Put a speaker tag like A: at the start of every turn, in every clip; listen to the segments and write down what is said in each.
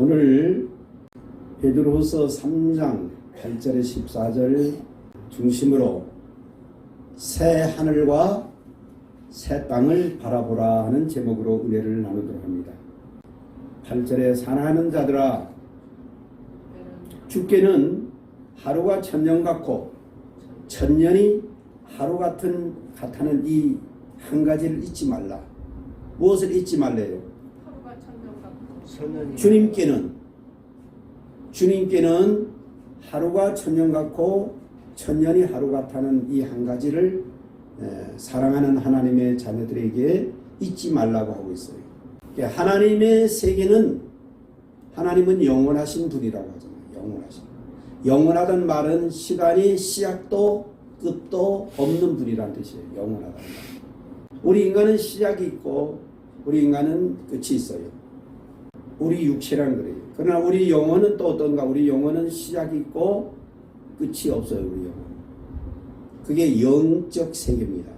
A: 오늘 베드로후서 3장 8절에 14절 중심으로 새 하늘과 새 땅을 바라보라 하는 제목으로 은혜를 나누도록 합니다. 8절에 사랑하는 자들아, 주께는 하루가 천년 같고 천년이 하루 같다는 이 한 가지를 잊지 말라. 무엇을 잊지 말래요?
B: 하루가 천년 같고
A: 주님께는 하루가 천년 같고 천년이 하루 같다는 이 한 가지를 사랑하는 하나님의 자녀들에게 잊지 말라고 하고 있어요. 하나님의 세계는, 하나님은 영원하신 분이라고 하잖아요. 영원하다는 말은 시간이 시작도 끝도 없는 분이라는 뜻이에요. 영원하다는 말. 우리 인간은 시작이 있고 우리 인간은 끝이 있어요. 우리 육체란 그래요. 그러나 우리 영혼은 또 어떤가? 우리 영혼은 시작이 있고 끝이 없어요. 우리 영혼. 그게 영적 세계입니다.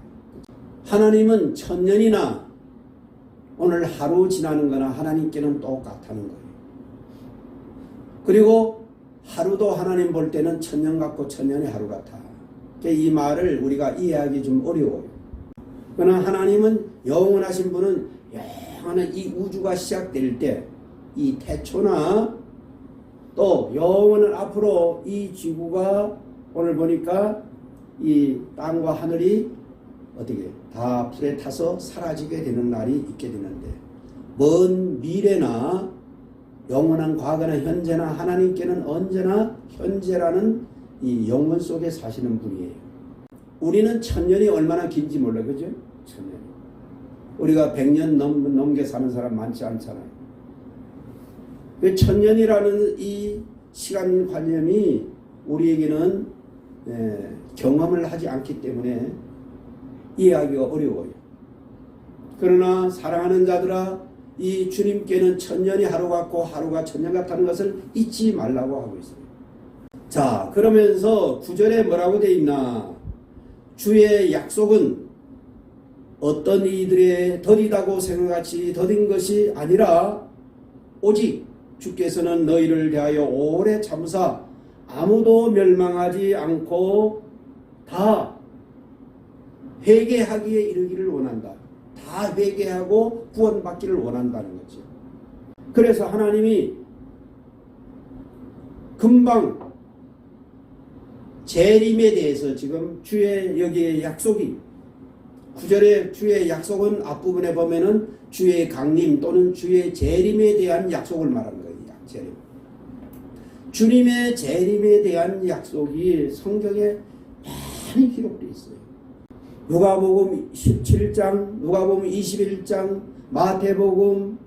A: 하나님은 천년이나 오늘 하루 지나는 거나 하나님께는 똑같다는 거예요. 그리고 하루도 하나님 볼 때는 천년 같고 천년이 하루 같아. 이 말을 우리가 이해하기 좀 어려워요. 그러나 하나님은 영원하신 분은 영원한 이 우주가 시작될 때 이 태초나 또 영원한 앞으로 이 지구가 오늘 보니까 이 땅과 하늘이 어떻게 다 불에 타서 사라지게 되는 날이 있게 되는데, 먼 미래나 영원한 과거나 현재나 하나님께는 언제나 현재라는 이 영원 속에 사시는 분이에요. 우리는 천년이 얼마나 긴지 몰라요. 그죠? 천년. 우리가 100년 넘게 사는 사람 많지 않잖아요. 천년이라는 이 시간관념이 우리에게는 경험을 하지 않기 때문에 이해하기가 어려워요. 그러나 사랑하는 자들아, 이 주님께는 천년이 하루 같고 하루가 천년 같다는 것을 잊지 말라고 하고 있어요. 자, 그러면서 9절에 뭐라고 되어 있나? 주의 약속은 어떤 이들의 더디다고 생각같이 더딘 것이 아니라 오직 주께서는 너희를 대하여 오래 참으사 아무도 멸망하지 않고 다 회개하기에 이르기를 원한다. 다 회개하고 구원받기를 원한다는 거죠. 그래서 하나님이 금방 재림에 대해서 지금 주의 여기에 약속이 9절에 주의 약속은 앞부분에 보면은 주의 강림 또는 주의 재림에 대한 약속을 말하는 거예요. 재림. 주님의 재림에 대한 약속이 성경에 많이 기록되어 있어요. 누가복음 17장, 누가복음 21장, 마태복음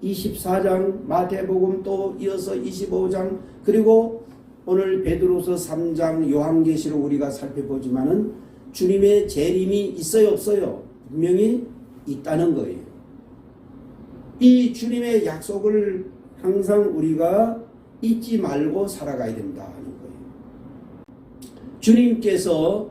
A: 24장, 마태복음 또 이어서 25장, 그리고 오늘 베드로서 3장, 요한계시록 우리가 살펴보지만은 주님의 재림이 있어요, 없어요? 분명히 있다는 거예요. 이 주님의 약속을 항상 우리가 잊지 말고 살아가야 된다 하는 거예요. 주님께서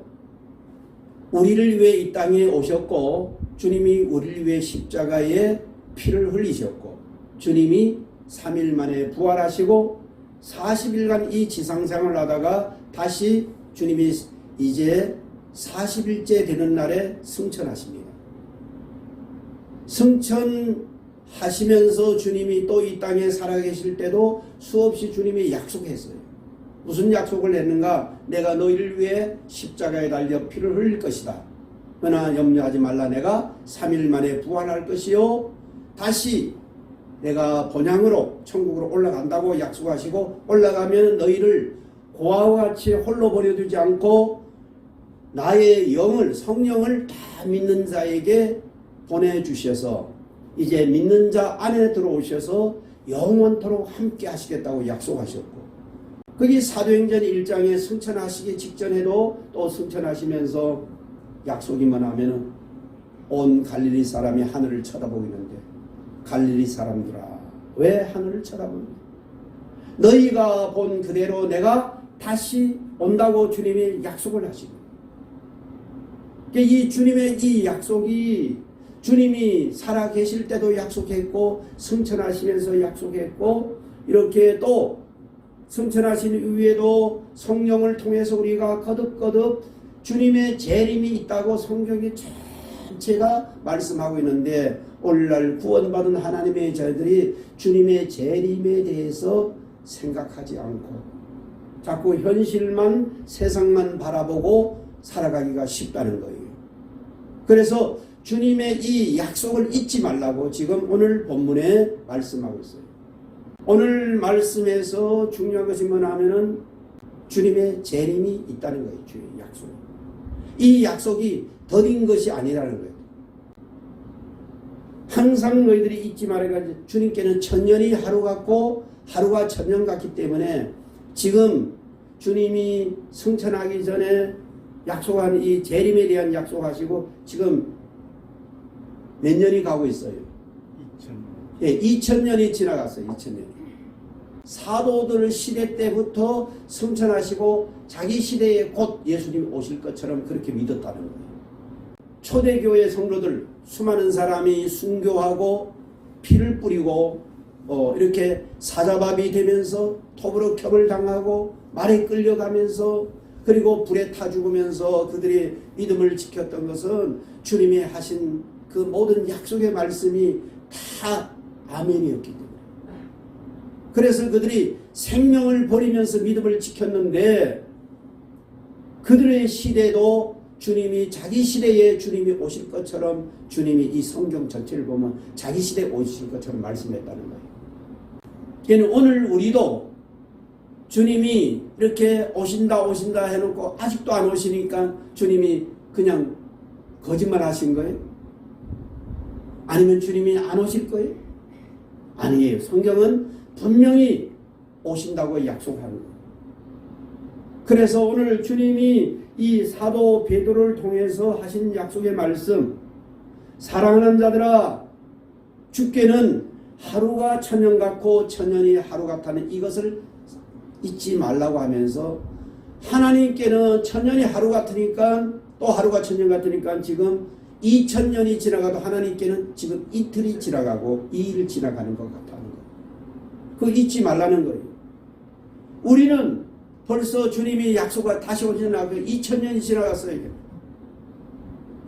A: 우리를 위해 이 땅에 오셨고, 주님이 우리를 위해 십자가에 피를 흘리셨고, 주님이 3일 만에 부활하시고 40일간 이 지상생활을 하다가 다시 주님이 이제 40일째 되는 날에 승천하십니다. 승천하시면서 주님이 또 이 땅에 살아계실 때도 수없이 주님이 약속했어요. 무슨 약속을 했는가? 내가 너희를 위해 십자가에 달려 피를 흘릴 것이다. 그러나 염려하지 말라. 내가 3일 만에 부활할 것이요 다시 내가 본향으로 천국으로 올라간다고 약속하시고, 올라가면 너희를 고아와 같이 홀로 버려두지 않고 나의 영을, 성령을 다 믿는 자에게 보내주셔서 이제 믿는 자 안에 들어오셔서 영원토록 함께 하시겠다고 약속하셨고, 그게 사도행전 1장에 승천하시기 직전에도 또 승천하시면서 약속이 뭐냐면 온 갈릴리 사람이 하늘을 쳐다보고 있는데, 갈릴리 사람들아 왜 하늘을 쳐다보느냐? 너희가 본 그대로 내가 다시 온다고 주님이 약속을 하시고, 이 주님의 이 약속이 주님이 살아계실 때도 약속했고 승천하시면서 약속했고 이렇게 또 승천하신 이후에도 성령을 통해서 우리가 거듭거듭 주님의 재림이 있다고 성경이 전체가 말씀하고 있는데, 오늘날 구원받은 하나님의 자들이 주님의 재림에 대해서 생각하지 않고 자꾸 현실만, 세상만 바라보고 살아가기가 쉽다는 거예요. 그래서 주님의 이 약속을 잊지 말라고 지금 오늘 본문에 말씀하고 있어요. 오늘 말씀에서 중요한 것이 뭐냐면은 주님의 재림이 있다는 거예요. 주의 약속. 이 약속이 더딘 것이 아니라는 거예요. 항상 너희들이 잊지 말아야 주님께는 천년이 하루 같고 하루가 천년 같기 때문에 지금 주님이 승천하기 전에 약속한 이 재림에 대한 약속하시고 지금 몇 년이 가고 있어요? 2000년. 예, 2000년이 지나갔어요. 2000년이. 사도들 시대 때부터 승천하시고 자기 시대에 곧 예수님이 오실 것처럼 그렇게 믿었다는 거예요. 초대교회 성도들 수많은 사람이 순교하고 피를 뿌리고 이렇게 사자밥이 되면서 톱으로 켬을 당하고 말에 끌려가면서 그리고 불에 타 죽으면서 그들이 믿음을 지켰던 것은 주님이 하신 그 모든 약속의 말씀이 다 아멘이었기 때문에, 그래서 그들이 생명을 버리면서 믿음을 지켰는데 그들의 시대도 주님이 자기 시대에 주님이 오실 것처럼 주님이 이 성경 전체를 보면 자기 시대에 오실 것처럼 말씀했다는 거예요. 그러니까 오늘 우리도 주님이 이렇게 오신다 해놓고 아직도 안 오시니까 주님이 그냥 거짓말 하신 거예요? 아니면 주님이 안 오실 거예요? 아니에요. 성경은 분명히 오신다고 약속하는 거예요. 그래서 오늘 주님이 이 사도 베드로를 통해서 하신 약속의 말씀, 사랑하는 자들아 주께는 하루가 천년 같고 천년이 하루 같다는 이것을 잊지 말라고 하면서, 하나님께는 천년이 하루 같으니까 또 하루가 천년 같으니까 지금 2000년이 지나가도 하나님께는 지금 이틀이 지나가고 2일 지나가는 것 같다는 거예요. 그거 잊지 말라는 거예요. 우리는 벌써 주님이 약속을 다시 오시는 날 2000년이 지나갔어요.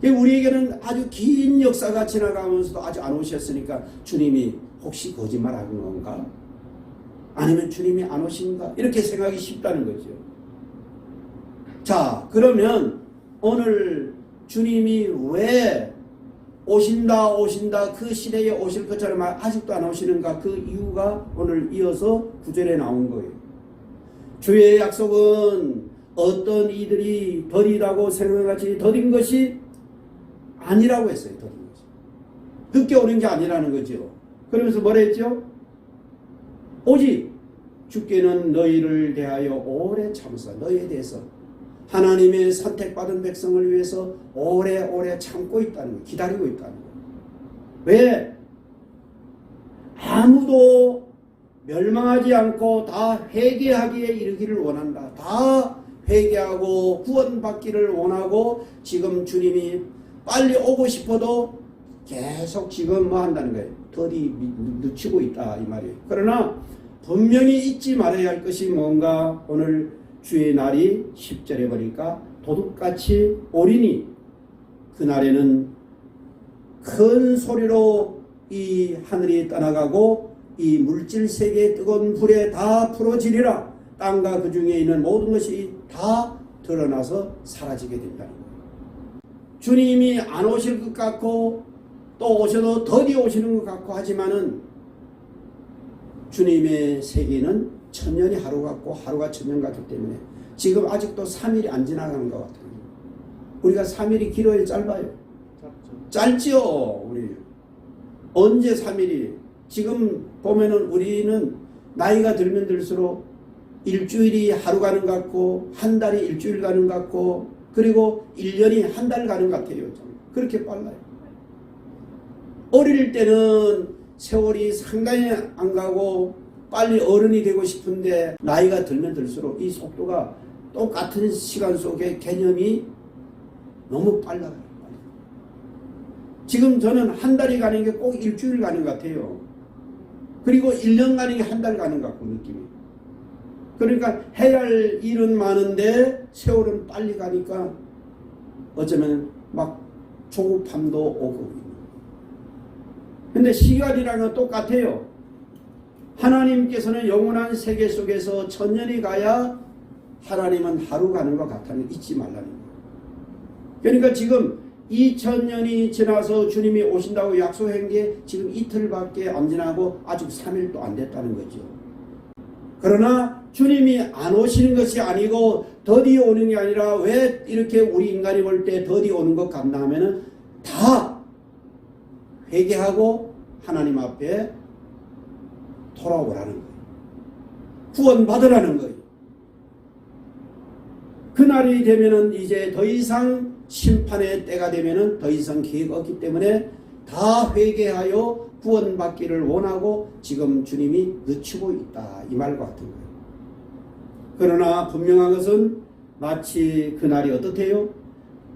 A: 우리에게는 아주 긴 역사가 지나가면서도 아직 안 오셨으니까 주님이 혹시 거짓말하는 건가? 아니면 주님이 안 오신가? 이렇게 생각이 쉽다는 거죠. 자, 그러면 오늘 주님이 왜 오신다 그 시대에 오실 것처럼 아직도 안 오시는가? 그 이유가 오늘 이어서 9절에 나온 거예요. 주의 약속은 어떤 이들이 더디다고 생각하지 더딘 것이 아니라고 했어요. 더딘 것이. 늦게 오는 게 아니라는 거죠. 그러면서 뭐라 했죠? 오직 주께는 너희를 대하여 오래 참으사, 너희에 대해서 하나님의 선택받은 백성을 위해서 오래 참고 있다는 거예요. 기다리고 있다는 거예요. 왜? 아무도 멸망하지 않고 다 회개하기에 이르기를 원한다. 다 회개하고 구원받기를 원하고 지금 주님이 빨리 오고 싶어도 계속 지금 뭐 한다는 거예요. 더디 늦추고 있다 이 말이에요. 그러나 분명히 잊지 말아야 할 것이 뭔가, 오늘 주의 날이 10절에 보니까 도둑같이 오리니 그날에는 큰 소리로 이 하늘이 떠나가고 이 물질 세계의 뜨거운 불에 다 풀어지리라. 땅과 그 중에 있는 모든 것이 다 드러나서 사라지게 된다는 거예요. 주님이 안 오실 것 같고 또 오셔도 더디 오시는 것 같고 하지만은 주님의 세계는 천년이 하루 같고 하루가 천년 같기 때문에 지금 아직도 3일이 안 지나가는 것 같아요. 우리가 3일이 길어요, 짧아요? 짧지요. 우리 언제 3일이, 지금 보면은 우리는 나이가 들면 들수록 일주일이 하루 가는 것 같고 한 달이 일주일 가는 것 같고 그리고 1년이 한 달 가는 것 같아요. 그렇게 빨라요. 어릴 때는 세월이 상당히 안 가고 빨리 어른이 되고 싶은데 나이가 들면 들수록 이 속도가 똑같은 시간 속에 개념이 너무 빨라요. 지금 저는 한 달이 가는 게 꼭 일주일 가는 것 같아요. 그리고 1년 가는 게 한 달 가는 것 같고 느낌이. 그러니까 해야 할 일은 많은데 세월은 빨리 가니까 어쩌면 막 조급함도 오고. 근데 시간이라는 건 똑같아요. 하나님께서는 영원한 세계 속에서 천년이 가야 하나님은 하루 가는 것 같다는 걸 잊지 말라는 거예요. 그러니까 지금 2000년이 지나서 주님이 오신다고 약속한 게 지금 이틀밖에 안 지나고 아직 3일도 안 됐다는 거죠. 그러나 주님이 안 오시는 것이 아니고 더디 오는 게 아니라 왜 이렇게 우리 인간이 볼 때 더디 오는 것 같나 하면은 다 회개하고 하나님 앞에 돌아오라는 거예요. 구원받으라는 거예요. 그날이 되면은 이제 더 이상 심판의 때가 되면은 더 이상 기회가 없기 때문에 다 회개하여 구원받기를 원하고 지금 주님이 늦추고 있다. 이 말과 같은 거예요. 그러나 분명한 것은 마치 그날이 어떻대요?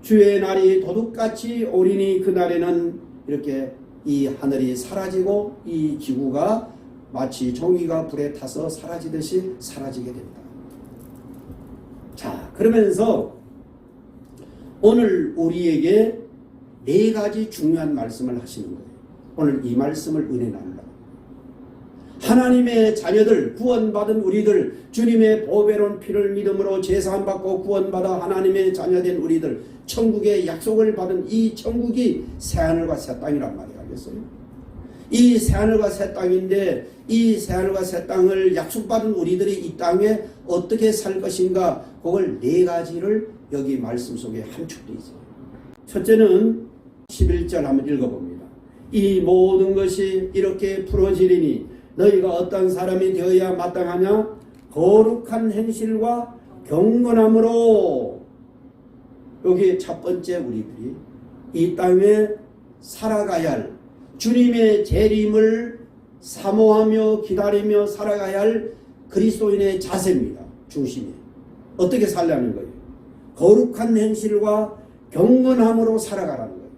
A: 주의 날이 도둑같이 오리니 그날에는 이렇게 이 하늘이 사라지고 이 지구가 마치 종이가 불에 타서 사라지듯이 사라지게 된다. 자, 그러면서 오늘 우리에게 4가지 중요한 말씀을 하시는 거예요. 오늘 이 말씀을 은혜 나누려고. 하나님의 자녀들, 구원받은 우리들, 주님의 보배로운 피를 믿음으로 제사함받고 구원받아 하나님의 자녀된 우리들, 천국의 약속을 받은 이 천국이 새하늘과 새 땅이란 말이 알겠어요? 이 새하늘과 새 땅인데 이 새하늘과 새 땅을 약속받은 우리들이 이 땅에 어떻게 살 것인가, 그걸 4가지를 여기 말씀 속에 함축되어 있어요. 첫째는 11절 한번 읽어봅니다. 이 모든 것이 이렇게 풀어지리니 너희가 어떤 사람이 되어야 마땅하냐? 거룩한 행실과 경건함으로. 여기 첫 번째 우리들이 이 땅에 살아가야 할 주님의 재림을 사모하며 기다리며 살아가야 할 그리스도인의 자세입니다. 중심이. 어떻게 살려는 거예요? 거룩한 행실과 경건함으로 살아가라는 거예요.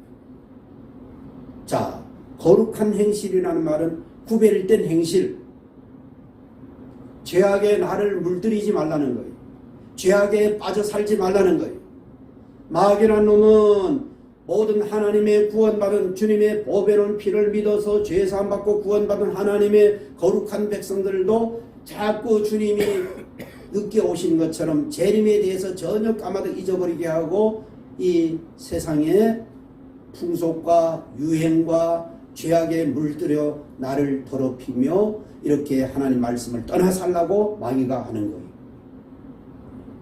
A: 자, 거룩한 행실이라는 말은 구별된 행실. 죄악에 나를 물들이지 말라는 거예요. 죄악에 빠져 살지 말라는 거예요. 마귀라는 놈은 모든 하나님의 구원받은 주님의 보배로운 피를 믿어서 죄사함 받고 구원받은 하나님의 거룩한 백성들도 자꾸 주님이 늦게 오신 것처럼 재림에 대해서 전혀 까마득 잊어버리게 하고 이 세상의 풍속과 유행과 죄악에 물들여 나를 더럽히며 이렇게 하나님 말씀을 떠나 살라고 마귀가 하는 거예요.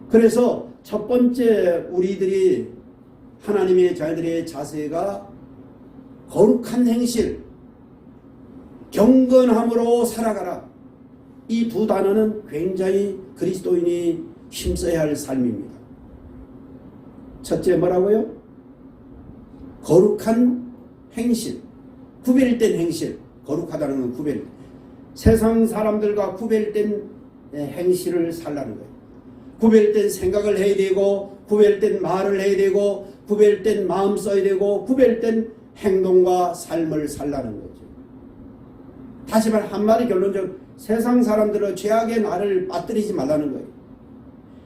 A: 그래서 첫 번째 우리들이 하나님의 자녀들의 자세가 거룩한 행실, 경건함으로 살아가라. 이 두 단어는 굉장히 그리스도인이 힘써야 할 삶입니다. 첫째 뭐라고요? 거룩한 행실, 구별된 행실. 거룩하다는 건 구별. 세상 사람들과 구별된 행실을 살라는 거예요. 구별된 생각을 해야 되고, 구별된 말을 해야 되고, 구별된 마음 써야 되고, 구별된 행동과 삶을 살라는 거죠. 다시 말 한마디 결론적으로 세상 사람들은 죄악의 나를 빠뜨리지 말라는 거예요.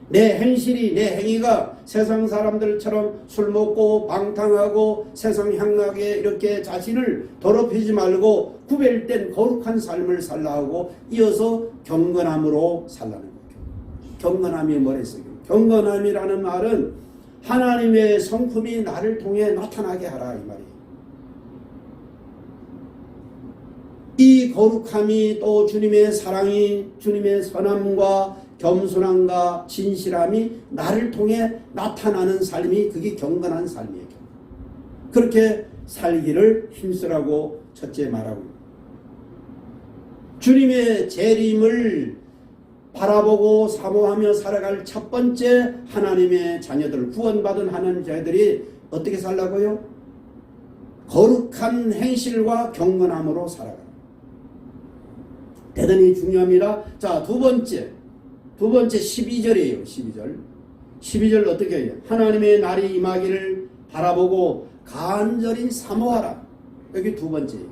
A: 내 행실이, 내 행위가 세상 사람들처럼 술 먹고 방탕하고 세상 향락에 이렇게 자신을 더럽히지 말고 구별된 거룩한 삶을 살라 하고 이어서 경건함으로 살라는 거죠. 경건함이 뭐랬어요? 경건함이라는 말은 하나님의 성품이 나를 통해 나타나게 하라 이 말이에요. 이 거룩함이 또 주님의 사랑이, 주님의 선함과 겸손함과 진실함이 나를 통해 나타나는 삶이, 그게 경건한 삶이에요. 그렇게 살기를 힘쓰라고 첫째 말하고, 주님의 재림을 바라보고 사모하며 살아갈 첫 번째 하나님의 자녀들, 구원받은 하나님의 자녀들이 어떻게 살라고요? 거룩한 행실과 경건함으로 살아가라. 대단히 중요합니다. 자, 두 번째 12절이에요. 12절 어떻게 해요? 하나님의 날이 임하기를 바라보고 간절히 사모하라. 여기 두 번째예요.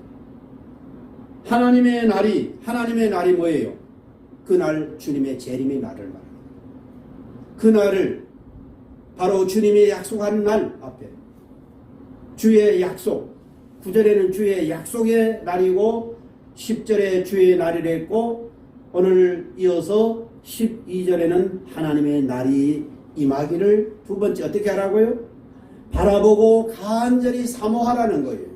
A: 하나님의 날이 뭐예요? 그날 주님의 재림의 날을 말합니다. 그날을 바로 주님이 약속한 날 앞에 주의 약속, 9절에는 주의 약속의 날이고 10절에 주의 날이라 했고 오늘 이어서 12절에는 하나님의 날이 임하기를 두 번째 어떻게 하라고요? 바라보고 간절히 사모하라는 거예요.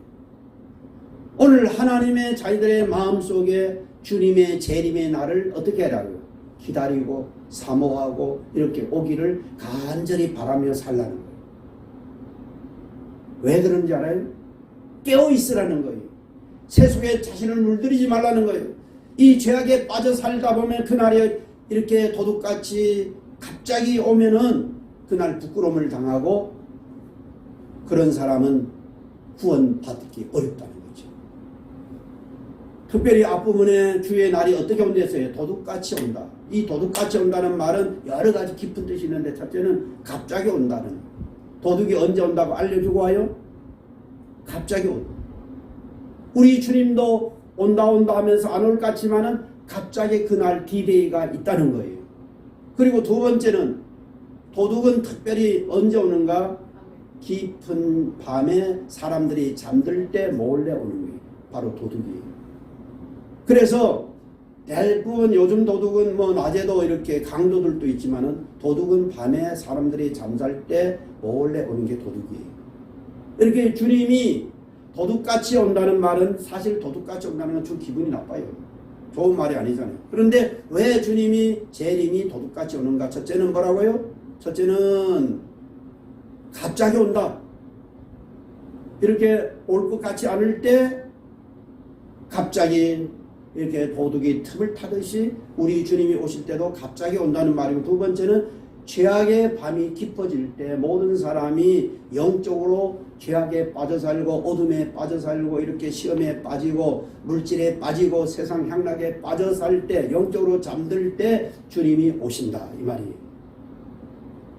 A: 오늘 하나님의 자녀들의 마음속에 주님의 재림의 날을 어떻게 하라고요? 기다리고 사모하고 이렇게 오기를 간절히 바라며 살라는 거예요. 왜 그런지 알아요? 깨어 있으라는 거예요. 세속에 자신을 물들이지 말라는 거예요. 이 죄악에 빠져 살다 보면 그날에 이렇게 도둑같이 갑자기 오면은 그날 부끄러움을 당하고 그런 사람은 구원받기 어렵다는 거죠. 특별히 앞부분에 주의 날이 어떻게 온댔어요? 도둑같이 온다. 이 도둑같이 온다는 말은 여러 가지 깊은 뜻이 있는데 첫째는 갑자기 온다는, 도둑이 언제 온다고 알려주고 와요? 갑자기 온다. 우리 주님도 온다 하면서 안 올 것 같지만은 갑자기 그날 디데이가 있다는 거예요. 그리고 두 번째는 도둑은 특별히 언제 오는가? 깊은 밤에 사람들이 잠들 때 몰래 오는 거예요. 바로 도둑이에요. 그래서 대부분 요즘 도둑은 뭐 낮에도 이렇게 강도들도 있지만은 도둑은 밤에 사람들이 잠잘 때 몰래 오는 게 도둑이에요. 이렇게 주님이 도둑같이 온다는 말은 사실 도둑같이 온다는 건 좀 기분이 나빠요. 좋은 말이 아니잖아요. 그런데 왜 주님이 재림이 도둑같이 오는가? 첫째는 뭐라고요? 첫째는 갑자기 온다. 이렇게 올 것 같지 않을 때 갑자기 이렇게 도둑이 틈을 타듯이 우리 주님이 오실 때도 갑자기 온다는 말이고, 두 번째는 죄악의 밤이 깊어질 때 모든 사람이 영적으로 죄악에 빠져 살고 어둠에 빠져 살고 이렇게 시험에 빠지고 물질에 빠지고 세상 향락에 빠져 살 때 영적으로 잠들 때 주님이 오신다 이 말이에요.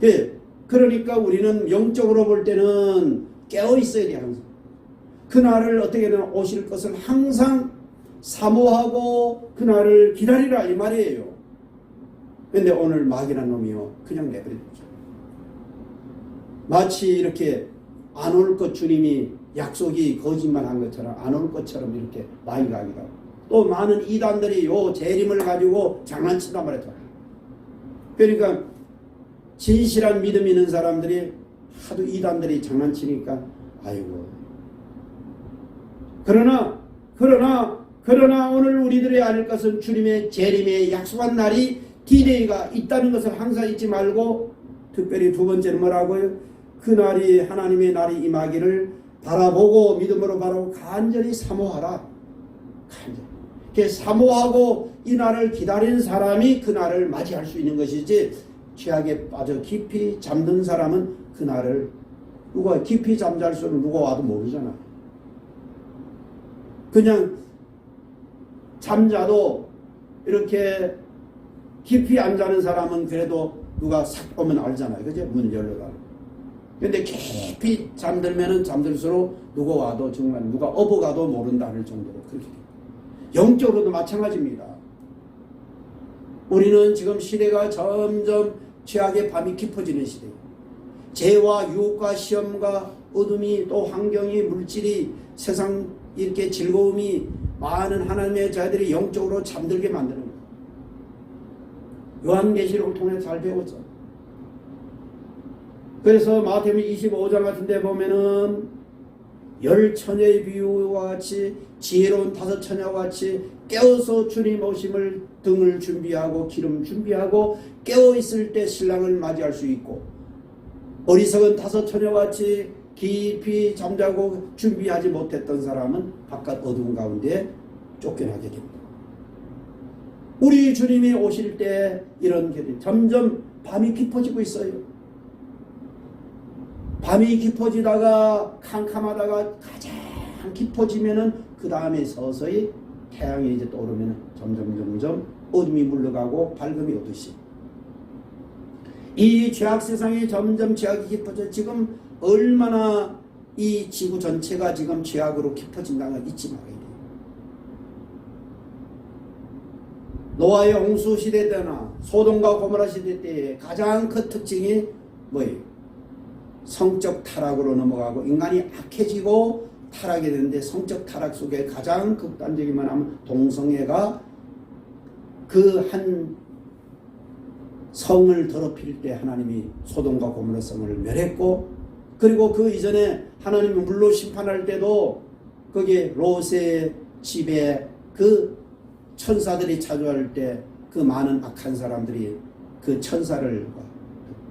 A: 예, 그러니까 우리는 영적으로 볼 때는 깨어 있어야 돼요. 항상 그날을 어떻게든 오실 것을 항상 사모하고 그날을 기다리라 이 말이에요. 근데 오늘 마귀란 놈이요 그냥 내버리죠. 마치 이렇게 안 올 것 주님이 약속이 거짓말한 것처럼 안 올 것처럼 이렇게 마귀가 하기도 하고, 또 많은 이단들이 요 재림을 가지고 장난친단 말이죠. 그러니까 진실한 믿음 있는 사람들이 하도 이단들이 장난치니까 아이고. 그러나 오늘 우리들이 알 것은 주님의 재림의 약속한 날이 디데이가 있다는 것을 항상 잊지 말고, 특별히 두 번째는 뭐라고요? 그 날이 하나님의 날이 임하기를 바라보고 믿음으로 바라보고 간절히 사모하라. 간절히 사모하고 이 날을 기다리는 사람이 그 날을 맞이할 수 있는 것이지, 죄악에 빠져 깊이 잠든 사람은 그 날을 누가 깊이 잠잘 수는 누가 와도 모르잖아. 그냥 잠자도 이렇게 깊이 안 자는 사람은 그래도 누가 싹 오면 알잖아요. 그죠? 문 열려라. 근데 깊이 잠들면은 잠들수록 누가 와도 정말 누가 업어가도 모른다 할 정도로 그렇게 됩니다. 영적으로도 마찬가지입니다. 우리는 지금 시대가 점점 죄악의 밤이 깊어지는 시대예요. 죄와 유혹과 시험과 어둠이 또 환경이 물질이 세상 이렇게 즐거움이 많은 하나님의 자들이 영적으로 잠들게 만드는 거예요. 요한계시록을 통해 잘 배웠죠. 그래서 마태복음 25장 같은 데 보면은 열 처녀의 비유와 같이 지혜로운 다섯 처녀와 같이 깨어서 주님 오심을 등을 준비하고 기름 준비하고 깨어 있을 때 신랑을 맞이할 수 있고, 어리석은 다섯 처녀와 같이 깊이 잠자고 준비하지 못했던 사람은 바깥 어두운 가운데 쫓겨나게 됩니다. 우리 주님이 오실 때 이런 길이 점점 밤이 깊어지고 있어요. 밤이 깊어지다가 캄캄하다가 가장 깊어지면은 그 다음에 서서히 태양이 이제 떠오르면 점점 어둠이 물러가고 밝음이 오듯이 이 죄악 세상이 점점 죄악이 깊어져 지금 얼마나 이 지구 전체가 지금 죄악으로 깊어진다는 걸 잊지 말아야 돼요. 노아의 홍수 시대 때나 소돔과 고모라 시대 때의 가장 큰 특징이 뭐예요? 성적 타락으로 넘어가고 인간이 악해지고 타락이 되는데, 성적 타락 속에 가장 극단적이면 하면 동성애가 그 한 성을 더럽힐 때 하나님이 소돔과 고모라 성을 멸했고, 그리고 그 이전에 하나님이 물로 심판할 때도 거기에 롯의 집에 그 천사들이 찾아올 때 그 많은 악한 사람들이 그 천사를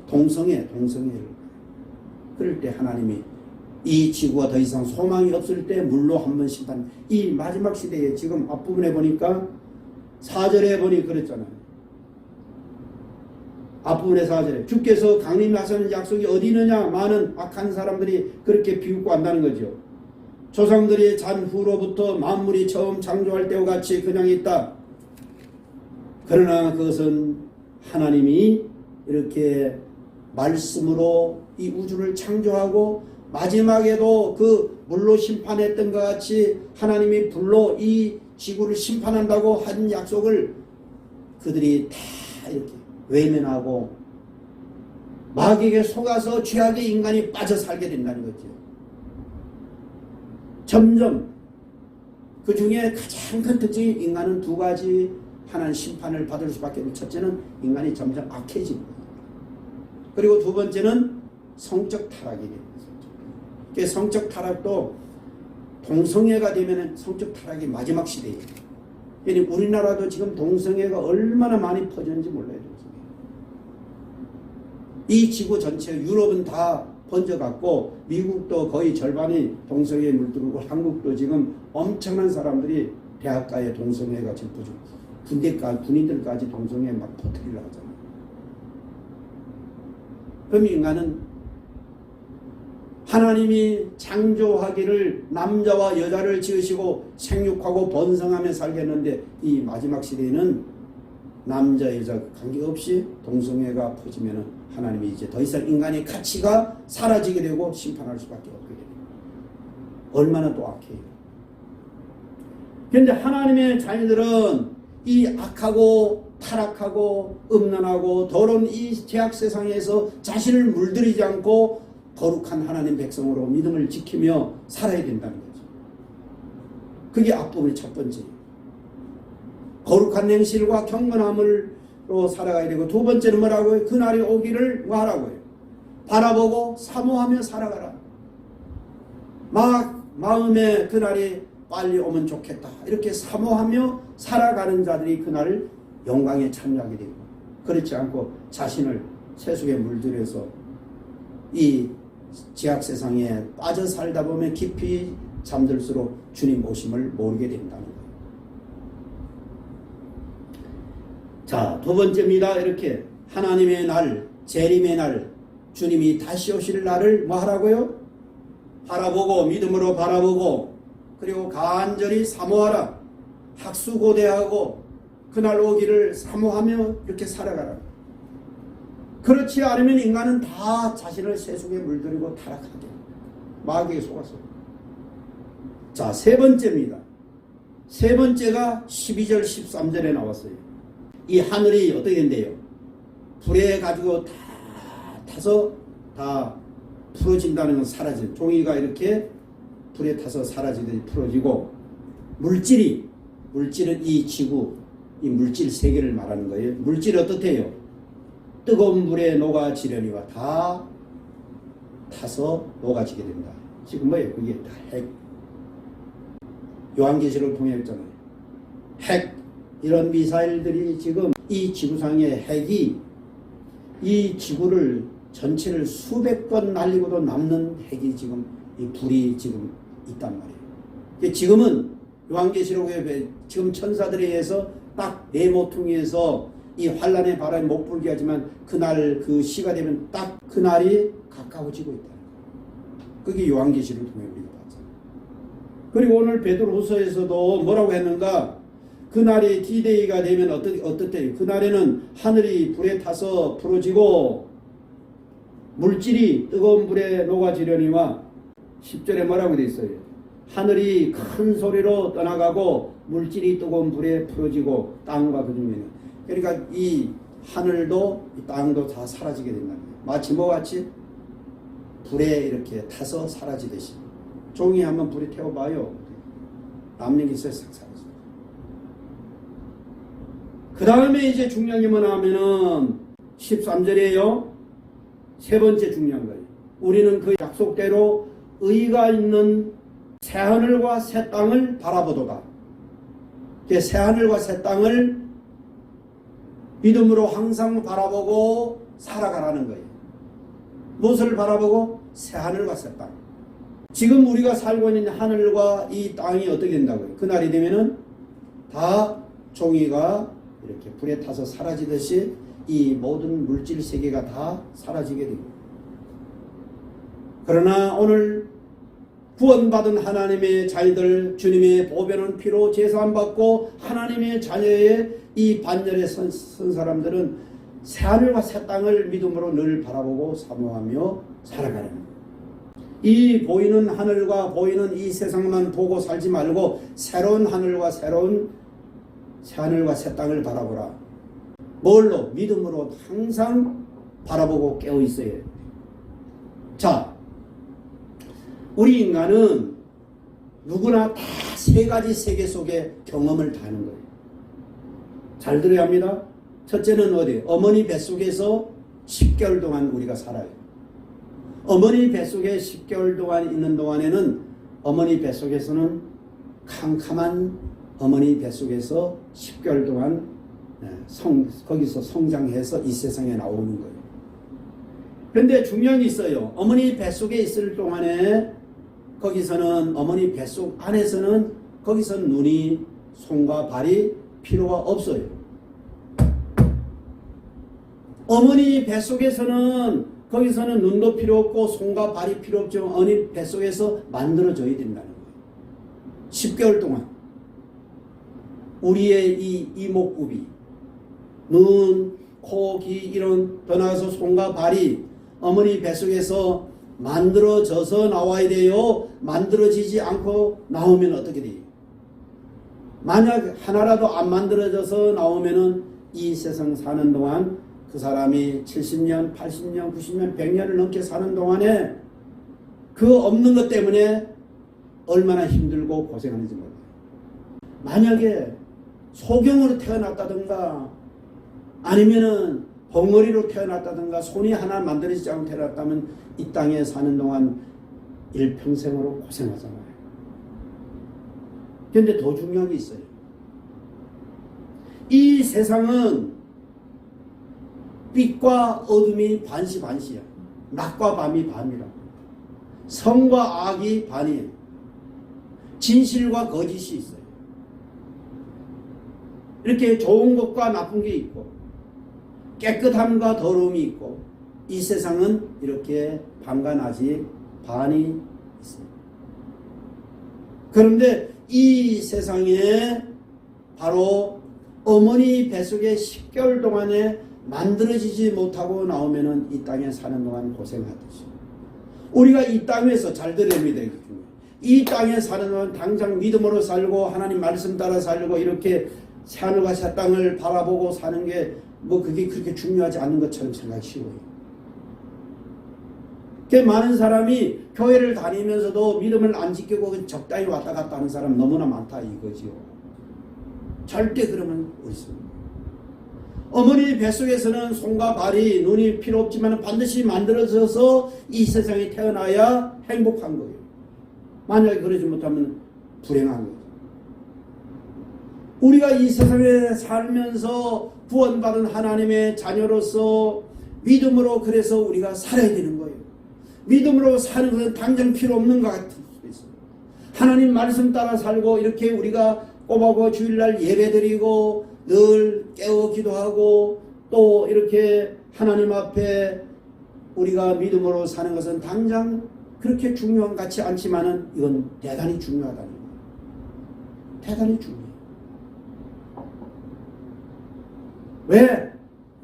A: 동성애를 그럴 때 하나님이 이 지구가 더 이상 소망이 없을 때 물로 한번 심판. 이 마지막 시대에 지금 앞부분에 보니까 4절에 보니 그랬잖아요. 앞부분에 4절에 주께서 강림하시는 약속이 어디 있느냐, 많은 악한 사람들이 그렇게 비웃고 한다는 거죠. 조상들이 잔 후로부터 만물이 처음 창조할 때와 같이 그냥 있다. 그러나 그것은 하나님이 이렇게 말씀으로 이 우주를 창조하고 마지막에도 그 물로 심판했던 것 같이 하나님이 불로 이 지구를 심판한다고 한 약속을 그들이 다 이렇게 외면하고 마귀에게 속아서 죄악의 인간이 빠져 살게 된다는 거죠. 점점 그 중에 가장 큰 특징이 인간은 두 가지 하나는 심판을 받을 수밖에 없는, 첫째는 인간이 점점 악해지는 거예요. 그리고 두 번째는 성적 타락이 됩니다. 그 성적 타락도 동성애가 되면 성적 타락이 마지막 시대예요. 그러니까 우리나라도 지금 동성애가 얼마나 많이 퍼졌는지 몰라요. 이 지구 전체, 유럽은 다 번져갔고 미국도 거의 절반이 동성애에 물들고 한국도 지금 엄청난 사람들이 대학가에 동성애가 지금 퍼지고 군인들까지 동성애 막 퍼뜨리려 하잖아요. 그럼 인간은 하나님이 창조하기를 남자와 여자를 지으시고 생육하고 번성하며 살겠는데, 이 마지막 시대에는 남자 여자 관계없이 동성애가 퍼지면 하나님이 이제 더 이상 인간의 가치가 사라지게 되고 심판할 수밖에 없게 됩니다. 얼마나 또 악해요. 그런데 하나님의 자녀들은 이 악하고 타락하고 음란하고 더러운 이 죄악 세상에서 자신을 물들이지 않고 거룩한 하나님 백성으로 믿음을 지키며 살아야 된다는 거죠. 그게 앞부분의 첫 번째. 거룩한 행실과 경건함으로 살아가야 되고, 두 번째는 뭐라고요? 그날이 오기를 뭐하라고요? 바라보고 사모하며 살아가라. 마음에 그날이 빨리 오면 좋겠다, 이렇게 사모하며 살아가는 자들이 그날을 영광에 참여하게 되고, 그렇지 않고 자신을 세속에 물들여서 이 죄악 세상에 빠져 살다 보면 깊이 잠들수록 주님 오심을 모르게 된다는 거예요. 자, 두 번째입니다. 이렇게 하나님의 날, 재림의 날, 주님이 다시 오실 날을 뭐 하라고요? 바라보고, 믿음으로 바라보고, 그리고 간절히 사모하라. 학수고대하고 그날 오기를 사모하며 이렇게 살아가라. 그렇지 않으면 인간은 다 자신을 세속에 물들이고 타락하게, 마귀에 속아서. 자, 세 번째입니다. 세 번째가 12절 13절에 나왔어요. 이 하늘이 어떻게 된대요? 불에 가지고 다 타서 다 풀어진다는 건 사라진, 종이가 이렇게 불에 타서 사라지듯이 풀어지고, 물질은 이 지구, 이 물질 세계를 말하는 거예요. 물질이 어떻대요? 뜨거운 물에 녹아지려니와 다 타서 녹아지게 된다. 지금 뭐예요? 그게 다 핵. 요한계시록을 통해 했잖아요. 핵, 이런 미사일들이 지금 이 지구상의 핵이 이 지구를 전체를 수백 번 날리고도 남는 핵이 지금, 이 불이 지금 있단 말이에요. 지금은 요한계시록에 지금 천사들에 의해서 딱 네 모퉁이에서 이 환란의 바람에 못 불게 하지만, 그날 그 시가 되면 딱 그날이 가까워지고 있다. 그게 요한계시록을 통해 우리가 봤잖아요. 그리고 오늘 베드로후서에서도 뭐라고 했는가? 그날이 D-Day가 되면 어떻대요? 그날에는 하늘이 불에 타서 풀어지고 물질이 뜨거운 불에 녹아지려니와, 10절에 뭐라고 되어 있어요? 하늘이 큰 소리로 떠나가고 물질이 뜨거운 불에 풀어지고 땅과 그 중에는 그러니까 이 하늘도 이 땅도 다 사라지게 된다는 거예요. 마치 뭐 같이 불에 이렇게 타서 사라지듯이 종이 한번 불에 태워봐요. 남는 게 있어요. 싹 사라져요. 그 다음에 이제 중요한 게 뭐냐 하면은 13절이에요. 세 번째 중요한 거예요. 우리는 그 약속대로 의가 있는 새하늘과 새 땅을 바라보도다. 새하늘과 새 땅을 믿음으로 항상 바라보고 살아가라는 거예요. 무엇을 바라보고? 새하늘과 새 땅. 지금 우리가 살고 있는 하늘과 이 땅이 어떻게 된다고요? 그날이 되면은 다 종이가 이렇게 불에 타서 사라지듯이 이 모든 물질 세계가 다 사라지게 됩니다. 그러나 오늘 구원받은 하나님의 자녀들, 주님의 보배는 피로 제사함받고 하나님의 자녀의 이 반열에 선 사람들은 새하늘과 새 땅을 믿음으로 늘 바라보고 사모하며 살아가는 거예요. 이 보이는 하늘과 보이는 이 세상만 보고 살지 말고 새로운 하늘과 새로운 새하늘과 새 땅을 바라보라. 뭘로? 믿음으로 항상 바라보고 깨어 있어야 해요. 자, 우리 인간은 누구나 다 세 가지 세계 속에 경험을 다 하는 거예요. 잘 들어야 합니다. 첫째는 어디? 어머니 뱃속에서 10개월 동안 우리가 살아요. 어머니 뱃속에 10개월 동안 있는 동안에는 어머니 뱃속에서는 캄캄한 어머니 뱃속에서 10개월 동안 거기서 성장해서 이 세상에 나오는 거예요. 그런데 중요한 게 있어요. 어머니 뱃속에 있을 동안에 거기서는 어머니 뱃속 안에서는 거기서는 눈이 손과 발이 필요가 없어요. 어머니 뱃속에서는 거기서는 눈도 필요 없고 손과 발이 필요 없지만 어머니 뱃속에서 만들어져야 된다는 거예요. 10개월 동안 우리의 이 이목구비, 눈, 코, 귀 이런 변화해서 손과 발이 어머니 뱃속에서 만들어져서 나와야 돼요. 만들어지지 않고 나오면 어떻게 돼요? 만약 하나라도 안 만들어져서 나오면은 이 세상 사는 동안 그 사람이 70년, 80년, 90년, 100년을 넘게 사는 동안에 그 없는 것 때문에 얼마나 힘들고 고생하는지 몰라요. 만약에 소경으로 태어났다든가 아니면은 벙어리로 태어났다든가 손이 하나 만들어지지 않고 태어났다면 이 땅에 사는 동안 일평생으로 고생하잖아요. 그런데 더 중요한 게 있어요. 이 세상은 빛과 어둠이 반시반시야. 낮과 밤이 반이라고. 성과 악이 반이에요. 진실과 거짓이 있어요. 이렇게 좋은 것과 나쁜 게 있고 깨끗함과 더러움이 있고 이 세상은 이렇게 밤과 낮이 반이 있어요. 그런데 이 세상에 바로 어머니 뱃속에 10개월 동안에 만들어지지 못하고 나오면은 이 땅에 사는 동안 고생하듯이 우리가 이 땅에서 잘 들립니다. 이 땅에 사는 동안 당장 믿음으로 살고 하나님 말씀 따라 살고 이렇게 새하늘과 새 땅을 바라보고 사는 게 뭐 그게 그렇게 중요하지 않은 것처럼 생각이 쉬워요. 많은 사람이 교회를 다니면서도 믿음을 안 지키고 적당히 왔다 갔다 하는 사람 너무나 많다 이거지요. 절대 그러면 옳습니다. 어머니 뱃속에서는 손과 발이 눈이 필요 없지만 반드시 만들어져서 이 세상에 태어나야 행복한 거예요. 만약에 그러지 못하면 불행한 거예요. 우리가 이 세상에 살면서 구원받은 하나님의 자녀로서 믿음으로 그래서 우리가 살아야 되는 거예요. 믿음으로 사는 것은 당장 필요 없는 것 같을 수도 있어요. 하나님 말씀 따라 살고 이렇게 우리가 꼬박꼬박 주일날 예배드리고 늘 깨어 기도하고 또 이렇게 하나님 앞에 우리가 믿음으로 사는 것은 당장 그렇게 중요한 것 같지 않지만은 이건 대단히 중요하다는 거예요. 대단히 중요해요.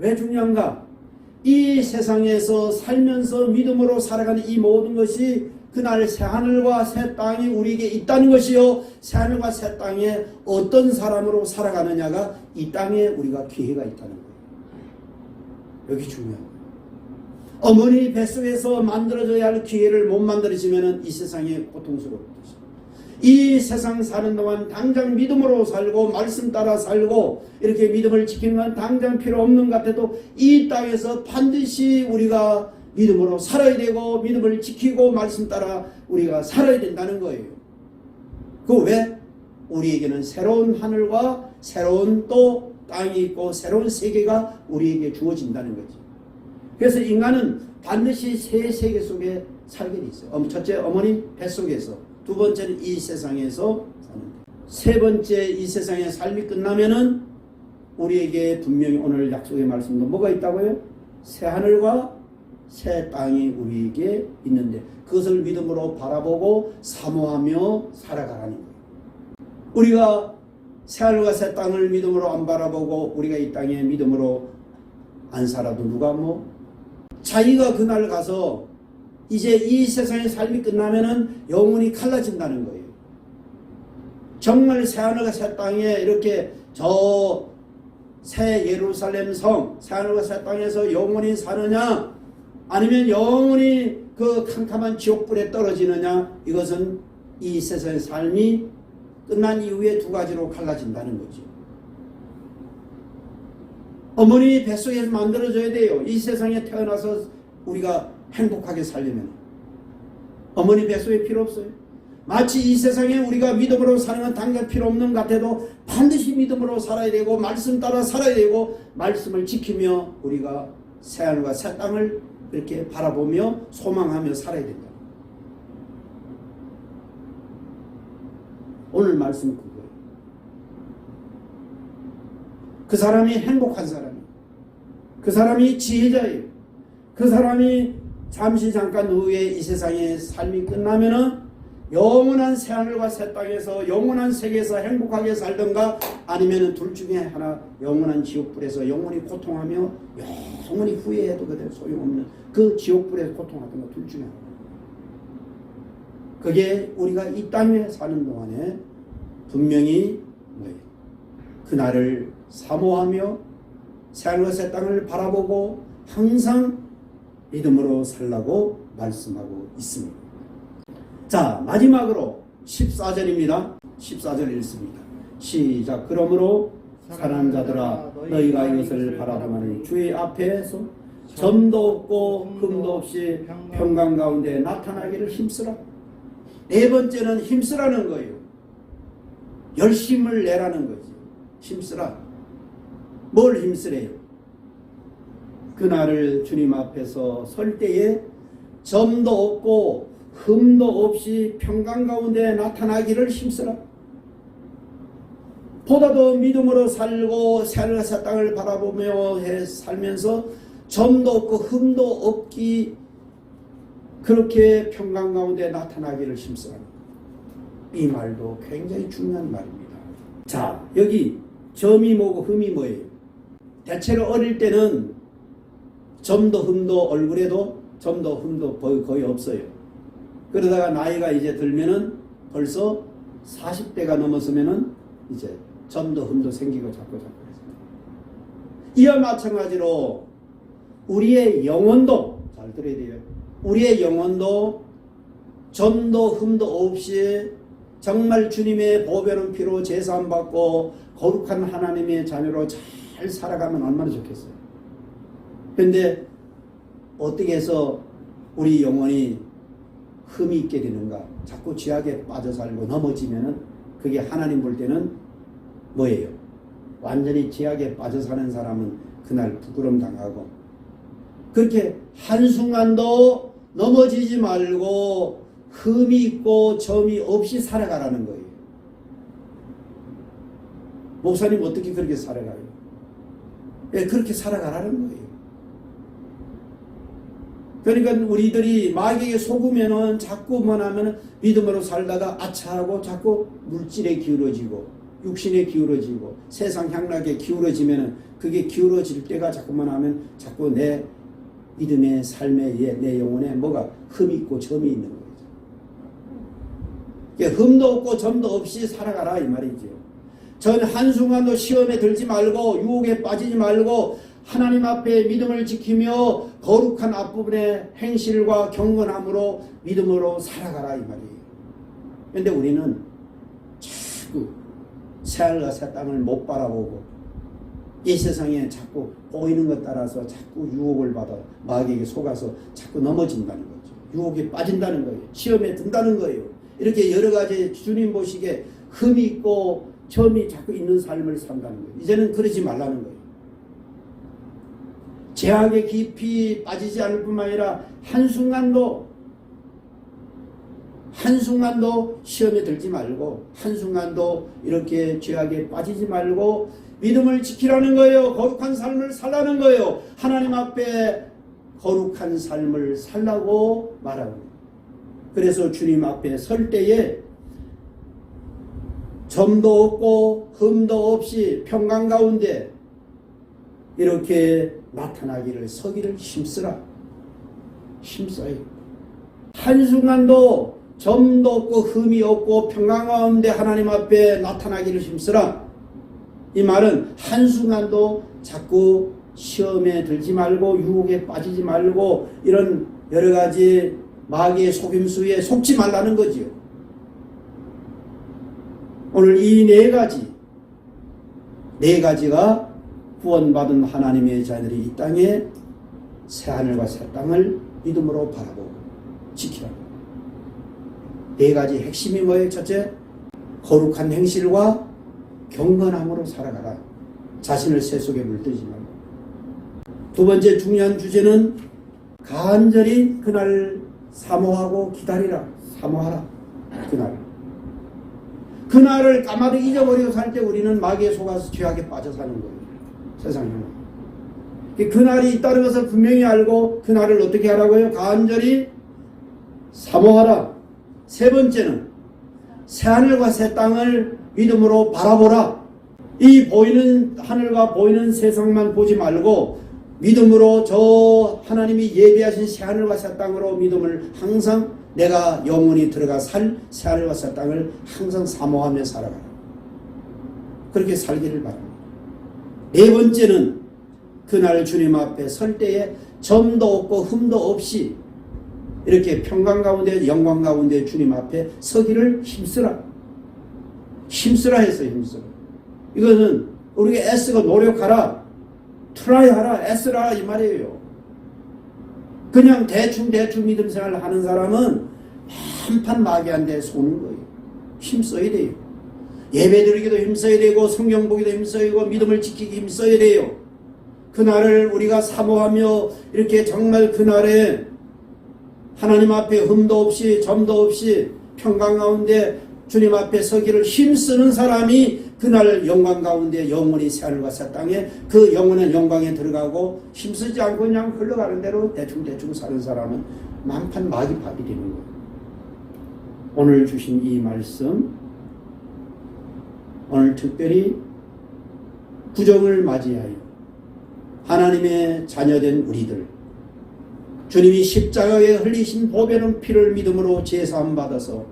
A: 왜 중요한가? 이 세상에서 살면서 믿음으로 살아가는 이 모든 것이 그날 새하늘과 새 땅이 우리에게 있다는 것이요, 새하늘과 새 땅에 어떤 사람으로 살아가느냐가 이 땅에 우리가 기회가 있다는 거예요. 여기 중요한 거예요. 어머니 뱃속에서 만들어져야 할 기회를 못 만들어지면 이 세상에 고통스러울 것이죠. 이 세상 사는 동안 당장 믿음으로 살고 말씀 따라 살고 이렇게 믿음을 지키는 건 당장 필요 없는 것 같아도 이 땅에서 반드시 우리가 믿음으로 살아야 되고 믿음을 지키고 말씀 따라 우리가 살아야 된다는 거예요. 그 왜? 우리에게는 새로운 하늘과 새로운 또 땅이 있고 새로운 세계가 우리에게 주어진다는 거죠. 그래서 인간은 반드시 새 세계 속에 살게 돼 있어요. 첫째, 어머니 뱃속에서. 두 번째는 이 세상에서 사는. 세 번째, 이 세상의 삶이 끝나면은 우리에게 분명히 오늘 약속의 말씀도 뭐가 있다고요? 새 하늘과 새 땅이 우리에게 있는데 그것을 믿음으로 바라보고 사모하며 살아가라는 거예요. 우리가 새 하늘과 새 땅을 믿음으로 안 바라보고 우리가 이 땅에 믿음으로 안 살아도 누가 자기가 그날 가서 이제 이 세상의 삶이 끝나면은 영혼이 갈라진다는 거예요. 정말 새 하늘과 새 땅에 이렇게 저 새 예루살렘 성, 새 하늘과 새 땅에서 영혼이 사느냐 아니면 영원히 그 캄캄한 지옥불에 떨어지느냐, 이것은 이 세상의 삶이 끝난 이후에 두 가지로 갈라진다는 거죠. 어머니 뱃속에서 만들어져야 돼요. 이 세상에 태어나서 우리가 행복하게 살려면 어머니 뱃속에 필요 없어요. 마치 이 세상에 우리가 믿음으로 사는 건 당장 필요 없는 것 같아도 반드시 믿음으로 살아야 되고 말씀 따라 살아야 되고 말씀을 지키며 우리가 새하늘과 새 땅을 이렇게 바라보며 소망하며 살아야 된다. 오늘 말씀은 그거예요. 그 사람이 행복한 사람이에요. 그 사람이 지혜자예요. 그 사람이 잠시 잠깐 후에 이 세상의 삶이 끝나면은 영원한 새하늘과 새 땅에서 영원한 세계에서 행복하게 살던가 아니면은 둘 중에 하나 영원한 지옥불에서 영원히 고통하며 영원히 후회해도 그대로 소용없는 그 지옥불에서 고통하던가 둘 중에 하나. 그게 우리가 이 땅에 사는 동안에 분명히 뭐예요? 그날을 사모하며 새하늘과 새 땅을 바라보고 항상 믿음으로 살라고 말씀하고 있습니다. 자, 마지막으로 14절입니다. 14절 읽습니다. 시작. 그러므로 사랑하는 자들아 너희가 이것을 바라보니 주의 앞에서 점도 없고 흠도 없이 평강 가운데 나타나기를 힘쓰라. 네 번째는 힘쓰라는 거예요. 열심을 내라는 거지. 힘쓰라. 뭘 힘쓰래요? 그날을 주님 앞에서 설 때에 점도 없고 흠도 없이 평강 가운데 나타나기를 힘쓰라. 보다 더 믿음으로 살고 새하늘과 새 땅을 바라보며 살면서 점도 없고 흠도 없기 그렇게 평강 가운데 나타나기를 힘쓰라. 이 말도 굉장히 중요한 말입니다. 자, 여기 점이 뭐고 흠이 뭐예요? 대체로 어릴 때는 점도 흠도 얼굴에도 점도 흠도 거의 없어요. 그러다가 나이가 이제 들면은 벌써 40대가 넘었으면은 이제 점도 흠도 생기고 자꾸 해서. 이와 마찬가지로 우리의 영혼도 잘 들어야 돼요. 우리의 영혼도 점도 흠도 없이 정말 주님의 보배로운 피로 제사함받고 거룩한 하나님의 자녀로 잘 살아가면 얼마나 좋겠어요. 그런데 어떻게 해서 우리 영혼이 흠이 있게 되는가? 자꾸 죄악에 빠져 살고 넘어지면은 그게 하나님 볼 때는 뭐예요? 완전히 죄악에 빠져 사는 사람은 그날 부끄럼 당하고 그렇게 한순간도 넘어지지 말고 흠이 있고 점이 없이 살아가라는 거예요. 목사님 어떻게 그렇게 살아가요? 예, 그렇게 살아가라는 거예요. 그러니까 우리들이 마귀에게 속으면은 자꾸만 하면 믿음으로 살다가 아차하고 자꾸 물질에 기울어지고 육신에 기울어지고 세상 향락에 기울어지면은 그게 기울어질 때가 자꾸만 하면 자꾸 내 믿음의 삶에 내 영혼에 뭐가 흠이 있고 점이 있는 거죠. 흠도 없고 점도 없이 살아가라 이 말이죠. 전 한순간도 시험에 들지 말고 유혹에 빠지지 말고 하나님 앞에 믿음을 지키며 거룩한 앞부분의 행실과 경건함으로 믿음으로 살아가라 이 말이에요. 그런데 우리는 자꾸 새하늘과 새 땅을 못 바라보고 이 세상에 자꾸 보이는 것 따라서 자꾸 유혹을 받아 마귀에게 속아서 자꾸 넘어진다는 거죠. 유혹에 빠진다는 거예요. 시험에 든다는 거예요. 이렇게 여러 가지 주님 보시기에 흠이 있고 점이 자꾸 있는 삶을 산다는 거예요. 이제는 그러지 말라는 거예요. 죄악에 깊이 빠지지 않을 뿐만 아니라 한순간도 시험에 들지 말고 한순간도 이렇게 죄악에 빠지지 말고 믿음을 지키라는 거예요. 거룩한 삶을 살라는 거예요. 하나님 앞에 거룩한 삶을 살라고 말하는 거예요. 그래서 주님 앞에 설 때에 점도 없고 흠도 없이 평강 가운데 이렇게 나타나기를 서기를 힘쓰라. 힘써요. 한순간도 점도 없고 흠이 없고 평강 가운데 하나님 앞에 나타나기를 힘쓰라. 이 말은 한순간도 자꾸 시험에 들지 말고 유혹에 빠지지 말고 이런 여러 가지 마귀의 속임수에 속지 말라는 거지요. 오늘 이 네 가지가 구원받은 하나님의 자녀들이 이 땅에 새하늘과 새 땅을 믿음으로 바라보고 지키라. 네 가지 핵심이 뭐예요? 첫째, 거룩한 행실과 경건함으로 살아가라. 자신을 새 속에 물들이지 말고. 두 번째 중요한 주제는 간절히 그날 사모하고 기다리라. 사모하라. 그날을 까마득 잊어버리고 살 때 우리는 마귀에 속아서 죄악에 빠져 사는 거예요. 세상에는. 그날이 있다는 것을 분명히 알고 그날을 어떻게 하라고요? 간절히 사모하라. 세 번째는 새하늘과 새 땅을 믿음으로 바라보라. 이 보이는 하늘과 보이는 세상만 보지 말고 믿음으로 저 하나님이 예비하신 새하늘과 새 땅으로 믿음을 항상 내가 영원히 들어가 살 새하늘과 새 땅을 항상 사모하며 살아가라. 그렇게 살기를 바랍니다. 네 번째는 그날 주님 앞에 설 때에 점도 없고 흠도 없이 이렇게 평강 가운데 영광 가운데 주님 앞에 서기를 힘쓰라. 힘쓰라 했어요. 힘쓰라. 이거는 우리가 애쓰고 노력하라. 트라이 하라. 애쓰라 이 말이에요. 그냥 대충 믿음 생활을 하는 사람은 한판 마귀한테 속는 거예요. 힘써야 돼요. 예배 드리기도 힘써야 되고 성경 보기도 힘써야 되고 믿음을 지키기 힘써야 돼요. 그날을 우리가 사모하며 이렇게 정말 그날에 하나님 앞에 흠도 없이 점도 없이 평강 가운데 주님 앞에 서기를 힘쓰는 사람이 그날 영광 가운데 영원히 새하늘과 새 땅에 그 영원한 영광에 들어가고 힘쓰지 않고 그냥 흘러가는 대로 대충 사는 사람은 만판 마귀밥이 되는 거예요. 오늘 주신 이 말씀, 오늘 특별히 구정을 맞이하여 하나님의 자녀된 우리들, 주님이 십자가에 흘리신 보배는 피를 믿음으로 제사함 받아서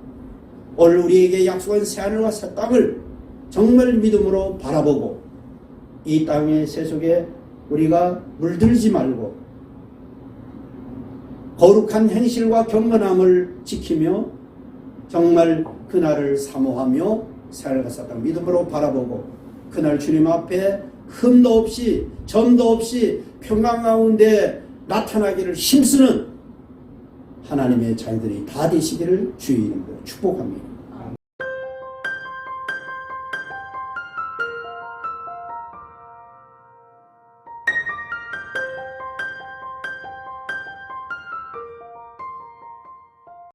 A: 오늘 우리에게 약속한 새하늘과 새 땅을 정말 믿음으로 바라보고 이 땅의 새 속에 우리가 물들지 말고 거룩한 행실과 경건함을 지키며 정말 그날을 사모하며 새하늘과 새 땅 믿음으로 바라보고 그날 주님 앞에 흠도 없이 점도 없이 평강 가운데 나타나기를 힘쓰는 하나님의 자녀들이 다 되시기를 주의 이름으로 축복합니다.